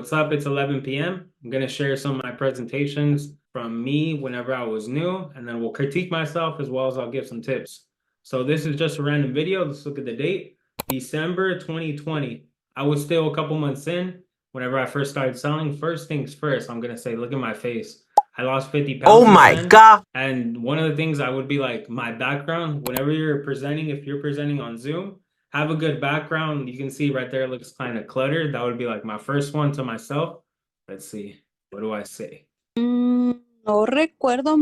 What's up? It's 11 p.m. I'm going to share some of my presentations from me whenever I was new, and then we'll critique myself as well as I'll give some tips. So this is just a random video. Let's look at the date. December 2020. I was still a couple months in whenever I first started selling. First things first, I'm going to say, look at my face. I lost 50 Oh pounds since my then. God. And one of the things I would be like my background, whenever you're presenting, if you're presenting on Zoom, have a good background. You can see right there, it looks kind of cluttered. That would be like my first one to myself. Let's see. What do I say? No recuerdo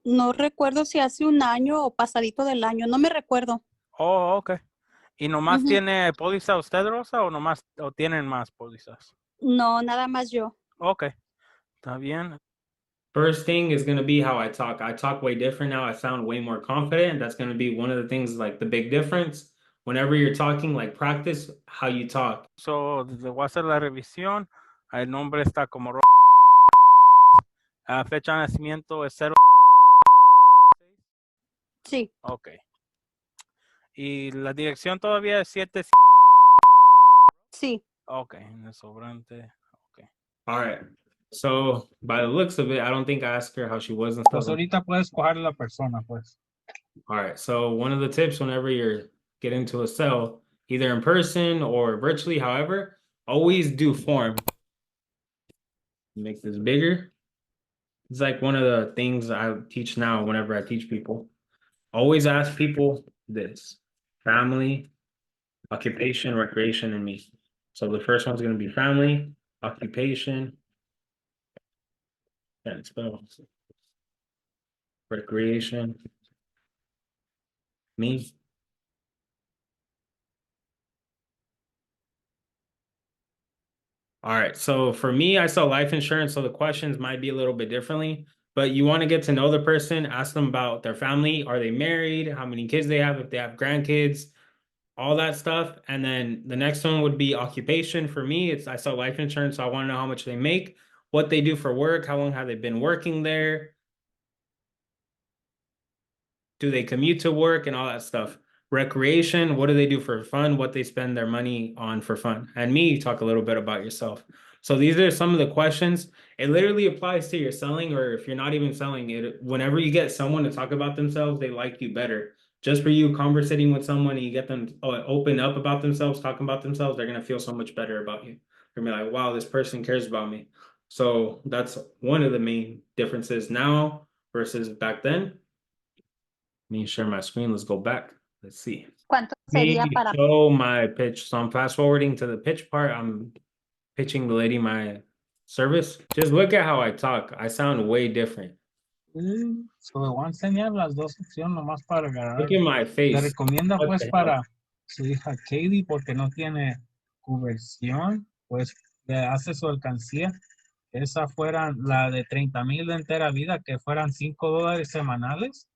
no recuerdo si hace un año o pasadito del año, no me recuerdo. Oh, ok. ¿Y nomás Ujú. tiene póliza usted, Rosa, o nomás, o tienen más pólizas? No, nada más yo. Ok, está bien. First thing is going to be how I talk. I talk way different now. I sound way more confident. That's going to be one of the things, like the big difference. Whenever you're talking, like practice how you talk. So, le voy a hacer la revisión. El nombre está como fecha de nacimiento es 06/18 del 66. Sí. Ok. ¿Y la dirección todavía es 7? Sí. Ok, en el sobrante. Ok. All right. So by the looks of it, I don't think I asked her how she was and Pues stuff. ahorita puedes coger la persona, pues. All right. So one of the tips whenever you're getting to a cell, either in person or virtually, however, always do form. Make this bigger. It's like one of the things I teach now whenever I teach people. Always ask people this: family, occupation, recreation, and me. So the first one's going to be family, occupation, and spell recreation, me. All right. So for me, I sell life insurance. So the questions might be a little bit differently, but you want to get to know the person, ask them about their family. Are they married? How many kids they have? If they have grandkids, all that stuff. And then the next one would be occupation. For me, it's I sell life insurance. So I want to know how much they make, what they do for work, how long have they been working there, do they commute to work and all that stuff. Recreation, what do they do for fun, what they spend their money on for fun. And me, talk a little bit about yourself. So these are some of the questions. It literally applies to your selling, or if you're not even selling it, whenever you get someone to talk about themselves, they like you better. Just for you conversating with someone and you get them open up about themselves, talking about themselves, they're gonna feel so much better about you. They're gonna be like, wow, this person cares about me. So that's one of the main differences now versus back then. Let me share my screen. Let's go back. Let's see. ¿Cuánto sería Me para? show my pitch. So I'm fast forwarding to the pitch part. I'm pitching the lady my service. Just look at how I talk. I sound way different. So le voy a enseñar las dos opciones nomás para Look agarrar. at my Le face. recomienda What pues the hell? para su hija Katie porque no tiene cuberción, pues le hace su alcancía. Esa fuera la de 30,000 de entera vida, que fueran $5 semanales.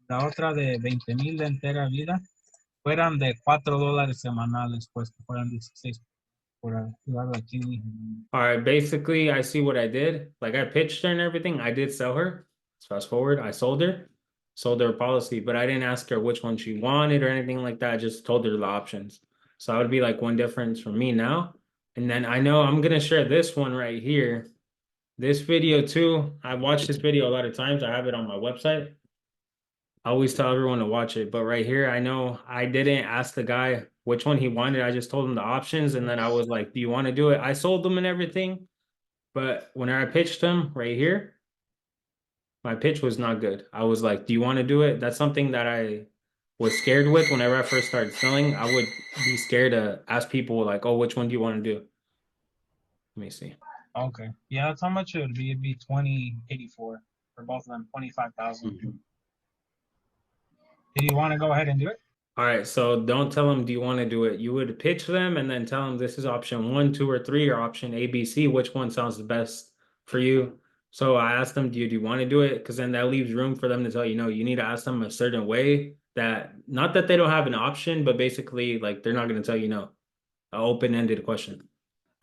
La otra de 20,000 de entera vida, fueran de $4 semanales, pues que fueran 16 por ayudarla aquí. All right, basically, I see what I did. Like I pitched her and everything. I did sell her. Let's fast forward. I sold her a policy, but I didn't ask her which one she wanted or anything like that. I just told her the options. So that would be like one difference for me now. And then I know I'm gonna share this one right here. This video too. I watched this video a lot of times. I have it on my website. I always tell everyone to watch it, but right here, I know I didn't ask the guy which one he wanted. I just told him the options, and then I was like, "Do you want to do it?" I sold them and everything, but when I pitched him right here, my pitch was not good. I was like, "Do you want to do it?" That's something that I was scared with whenever I first started selling. I would be scared to ask people like, "Oh, which one do you want to do?" Let me see. Okay. Yeah, that's how much it would be. It'd be 2084 for both of them, 25,000. Do you want to go ahead and do it? All right, so don't tell them, do you want to do it? You would pitch them and then tell them this is option one, two, or three, or option A, B, C. Which one sounds the best for you? So I asked them, do you want to do it? Because then that leaves room for them to tell you, no, you need to ask them a certain way that not that they don't have an option, but basically like they're not going to tell you no. An open-ended question.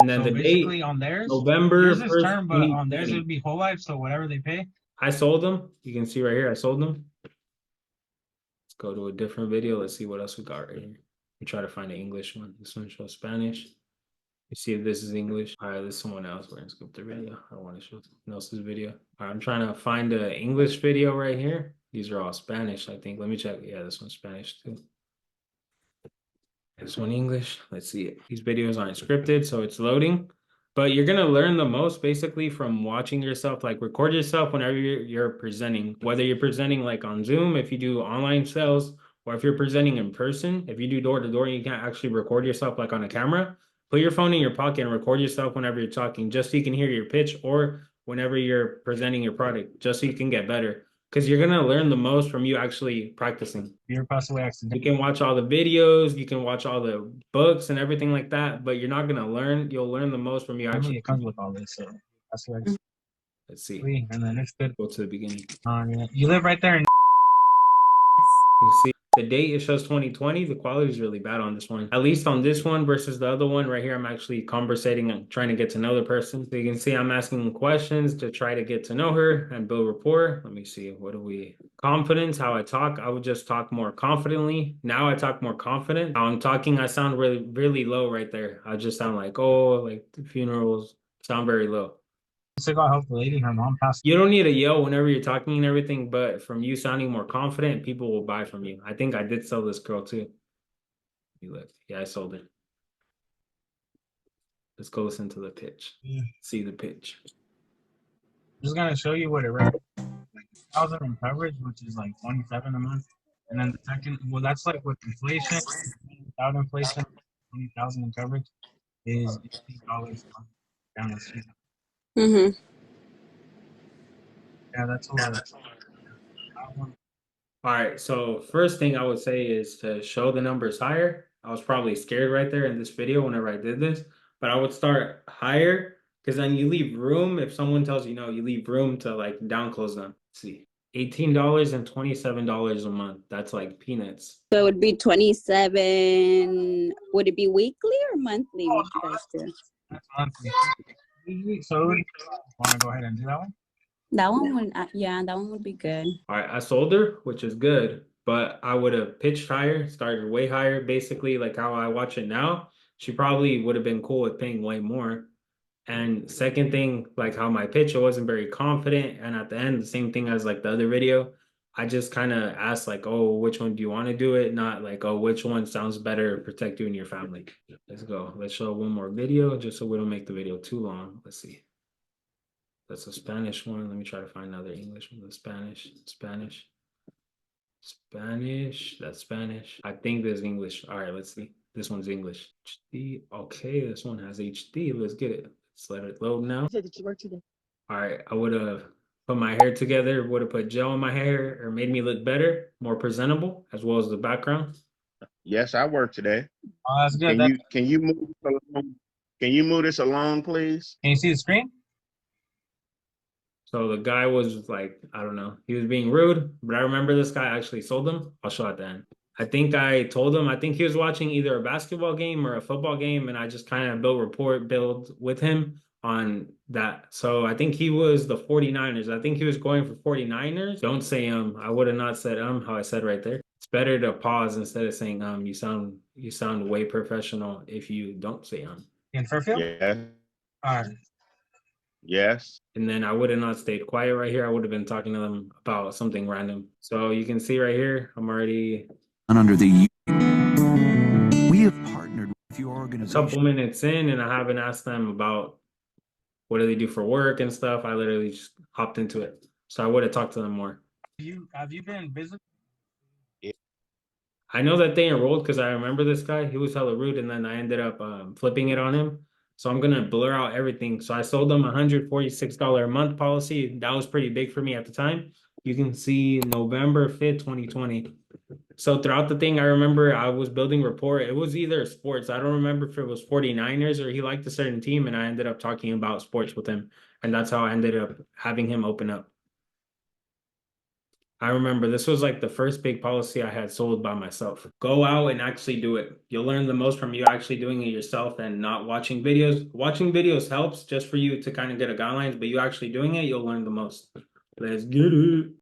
And then So the basically date, on theirs, November yours is 1st, term, but on theirs it 2020. would be whole life. So whatever they pay. I sold them. You can see right here, I sold them. Let's go to a different video. Let's see what else we got right here. We try to find an English one. This one shows Spanish. You see if this is English. All right, there's someone else. We're gonna skip the video. I don't want to show someone else's video. All right, I'm trying to find an English video right here. These are all Spanish, I think. Let me check. Yeah, this one's Spanish too. This one English. Let's see it. These videos aren't scripted, so it's loading. But you're gonna learn the most basically from watching yourself. Like record yourself whenever you're presenting. Whether you're presenting like on Zoom, if you do online sales, or if you're presenting in person. If you do door to door, you can't actually record yourself like on a camera. Put your phone in your pocket and record yourself whenever you're talking, just so you can hear your pitch, or whenever you're presenting your product, just so you can get better. Because you're gonna learn the most from you actually practicing. You're possibly You accident. can watch all the videos, you can watch all the books and everything like that, but you're not gonna learn. You'll learn the most from you actually. It comes with all this, so that's like Let's see. and then it's good. Go to the beginning. Yeah. You live right there in You see the date, it shows 2020. The quality is really bad on this one. At least on this one versus the other one right here, I'm actually conversating and trying to get to know the person. So you can see I'm asking questions to try to get to know her and build rapport. Let me see. What do we... Confidence, how I talk. I would just talk more confidently. Now I talk more confident. How I'm talking, I sound really, really low right there. I just sound like, oh, like the funerals sound very low. to go help the lady. Her mom passed. You don't need to yell whenever you're talking and everything, but from you sounding more confident, people will buy from you. I think I did sell this girl too. You look, yeah, I sold her. Let's go listen to the pitch. Yeah. See the pitch. I'm just gonna show you what it read. Like 1,000 in coverage, which is like 27 a month, and then the second, well, that's like with inflation. Without inflation, 20,000 in coverage is $80 a month down the street. Mm-hmm. Yeah, that's a lot. All right, so first thing I would say is to show the numbers higher. I was probably scared right there in this video whenever I did this, but I would start higher because then you leave room. If someone tells you no, you leave room to like down close them. Let's see, $18 and $27 a month. That's like peanuts. So it would be 27. Would it be weekly or monthly? Would you guys do? That's monthly. So, want to go ahead and do that one? That one would, yeah, that one would be good. All right, I sold her, which is good, but I would have pitched higher, started way higher, basically like how I watch it now. She probably would have been cool with paying way more. And second thing, like how my pitch, I wasn't very confident. And at the end, the same thing as like the other video, I just kind of asked like, oh, which one do you want to do it? Not like, oh, which one sounds better to protect you and your family. Let's go. Let's show one more video just so we don't make the video too long. Let's see. That's a Spanish one. Let me try to find another English one. The Spanish. That's Spanish. I think there's English. All right, let's see. This one's English. HD. Okay, this one has HD. Let's get it. Let's let it load now. All right, I would have put my hair together, would have put gel in my hair or made me look better, more presentable, as well as the background. Yes, I work today. Oh, that's good. Can you move this along? Can you move this along, please? Can you see the screen? So the guy was like, I don't know, he was being rude, but I remember this guy actually sold him. I'll show at the end. I think I told him, I think he was watching either a basketball game or a football game, and I just kind of build with him on that. So I think he was the 49ers. I think he was going for 49ers. Don't say I would have not said how I said right there. It's better to pause instead of saying you sound way professional if you don't say In Fairfield? Yes. All right. Yes. And then I would have not stayed quiet right here. I would have been talking to them about something random. So you can see right here, I'm already under the we have partnered with your a organization. couple minutes in and I haven't asked them about what do they do for work and stuff. I literally just hopped into it. So I would have talked to them more. Have you been visiting? I know that they enrolled because I remember this guy. He was hella rude and then I ended up flipping it on him. So I'm gonna blur out everything. So I sold them $146 a month policy. That was pretty big for me at the time. You can see November 5th, 2020. So throughout the thing, I remember I was building rapport. It was either sports. I don't remember if it was 49ers or he liked a certain team, and I ended up talking about sports with him. And that's how I ended up having him open up. I remember this was like the first big policy I had sold by myself. Go out and actually do it. You'll learn the most from you actually doing it yourself and not watching videos. Watching videos helps just for you to kind of get a guidelines, but you actually doing it, you'll learn the most. Let's get it.